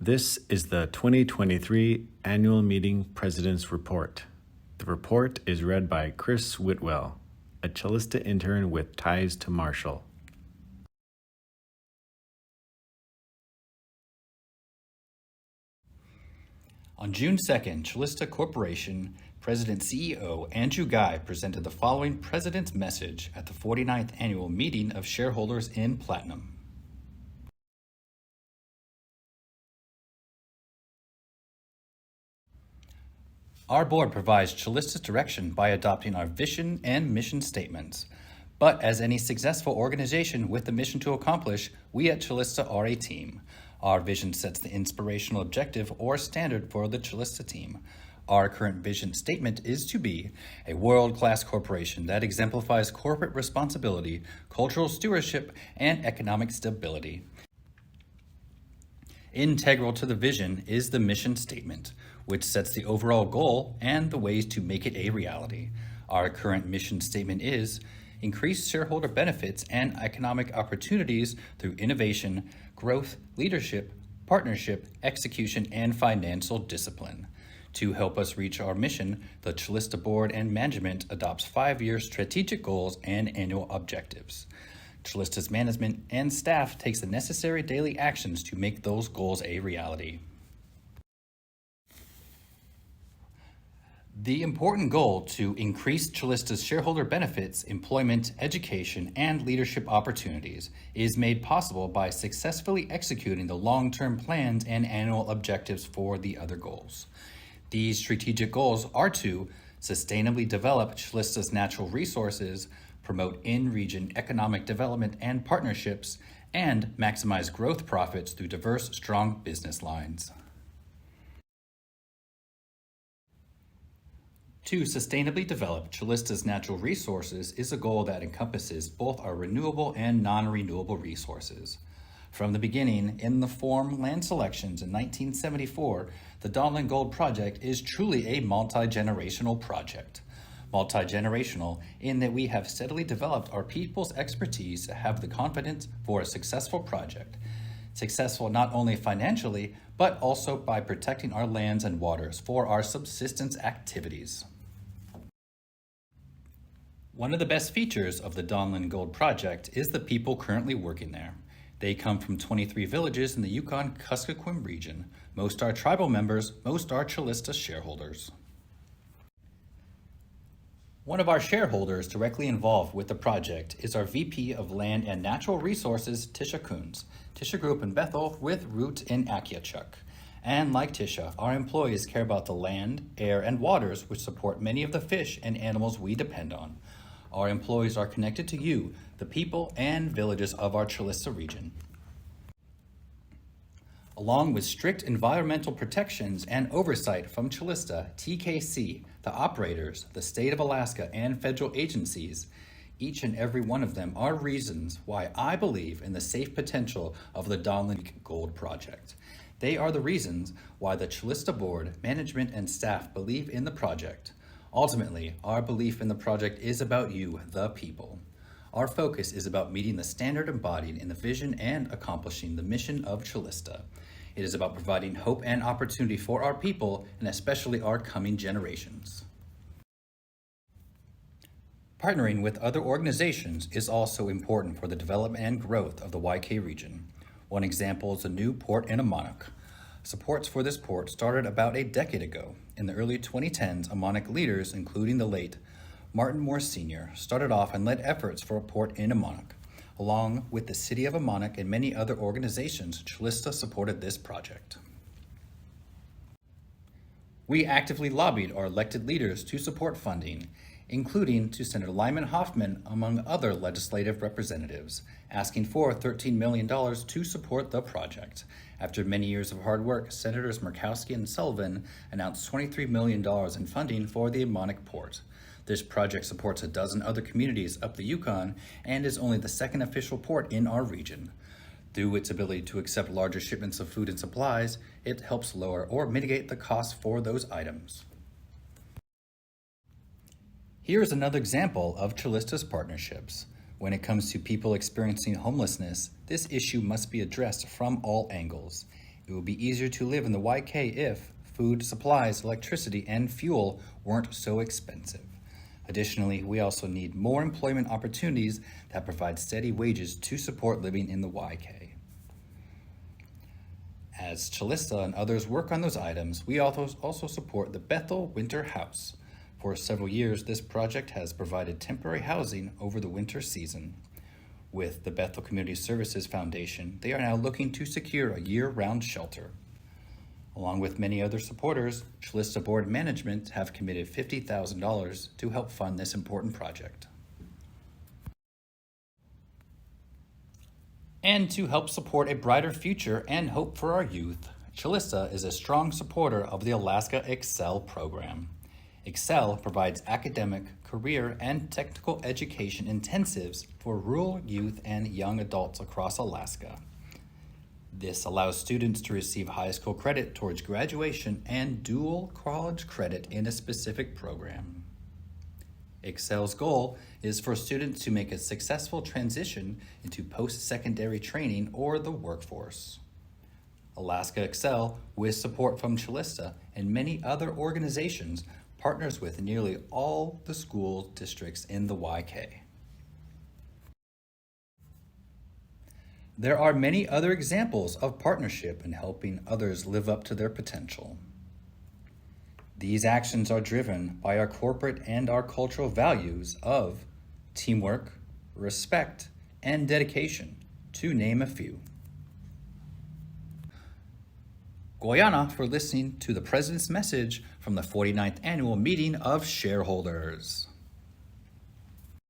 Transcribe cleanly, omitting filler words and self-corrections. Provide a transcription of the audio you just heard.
This is the 2023 Annual Meeting President's Report. The report is read by Chris Whitwell, a Calista intern with ties to Marshall. On June 2nd, Calista Corporation President CEO Andrew Guy presented the following President's message at the 49th Annual Meeting of Shareholders in Platinum. Our board provides Calista's direction by adopting our vision and mission statements. But as any successful organization with a mission to accomplish, we at Calista are a team. Our vision sets the inspirational objective or standard for the Calista team. Our current vision statement is to be a world-class corporation that exemplifies corporate responsibility, cultural stewardship, and economic stability. Integral to the vision is the mission statement, which sets the overall goal and the ways to make it a reality. Our current mission statement is increase shareholder benefits and economic opportunities through innovation, growth, leadership, partnership, execution, and financial discipline. To help us reach our mission, the Calista Board and Management adopts 5-year strategic goals and annual objectives. Calista's management and staff takes the necessary daily actions to make those goals a reality. The important goal to increase Calista's shareholder benefits, employment, education, and leadership opportunities is made possible by successfully executing the long-term plans and annual objectives for the other goals. These strategic goals are to sustainably develop Calista's natural resources, promote in-region economic development and partnerships, and maximize growth profits through diverse, strong business lines. To sustainably develop Calista's natural resources is a goal that encompasses both our renewable and non-renewable resources. From the beginning, in the form land selections in 1974, the Donlin Gold Project is truly a multi-generational project. Multi-generational in that we have steadily developed our people's expertise to have the confidence for a successful project. Successful not only financially, but also by protecting our lands and waters for our subsistence activities. One of the best features of the Donlin Gold Project is the people currently working there. They come from 23 villages in the Yukon-Kuskokwim region. Most are tribal members, most are Calista shareholders. One of our shareholders directly involved with the project is our VP of Land and Natural Resources, Tisha Coons. Tisha grew up in Bethel with roots in Akiachuk. And like Tisha, our employees care about the land, air, and waters which support many of the fish and animals we depend on. Our employees are connected to you, the people and villages of our Calista region. Along with strict environmental protections and oversight from Calista, TKC, the operators, the state of Alaska, and federal agencies, each and every one of them are reasons why I believe in the safe potential of the Donlin Gold Project. They are the reasons why the Calista Board, management, and staff believe in the project. Ultimately, our belief in the project is about you, the people. Our focus is about meeting the standard embodied in the vision and accomplishing the mission of Calista. It is about providing hope and opportunity for our people, and especially our coming generations. Partnering with other organizations is also important for the development and growth of the YK region. One example is the new port in Amonuk. Supports for this port started about a decade ago. In the early 2010s, Amonuk leaders, including the late Martin Moore Sr., started off and led efforts for a port in Amonuk. Along with the city of Amonuk and many other organizations, Calista supported this project. We actively lobbied our elected leaders to support funding, including to Senator Lyman Hoffman, among other legislative representatives, asking for $13 million to support the project. After many years of hard work, Senators Murkowski and Sullivan announced $23 million in funding for the Amonuk port. This project supports a dozen other communities up the Yukon and is only the second official port in our region. Through its ability to accept larger shipments of food and supplies, it helps lower or mitigate the cost for those items. Here is another example of Calista's partnerships. When it comes to people experiencing homelessness, this issue must be addressed from all angles. It would be easier to live in the YK if food, supplies, electricity, and fuel weren't so expensive. Additionally, we also need more employment opportunities that provide steady wages to support living in the YK. As Calista and others work on those items, we also support the Bethel Winter House. For several years, this project has provided temporary housing over the winter season. With the Bethel Community Services Foundation, they are now looking to secure a year-round shelter. Along with many other supporters, Calista Board Management have committed $50,000 to help fund this important project. And to help support a brighter future and hope for our youth, Calista is a strong supporter of the Alaska Excel program. Excel provides academic, career, and technical education intensives for rural youth and young adults across Alaska. This allows students to receive high school credit towards graduation and dual college credit in a specific program. Excel's goal is for students to make a successful transition into post-secondary training or the workforce. Alaska Excel, with support from Calista and many other organizations, partners with nearly all the school districts in the YK. There are many other examples of partnership in helping others live up to their potential. These actions are driven by our corporate and our cultural values of teamwork, respect, and dedication, to name a few. Goyana for listening to the President's message from the 49th Annual Meeting of Shareholders.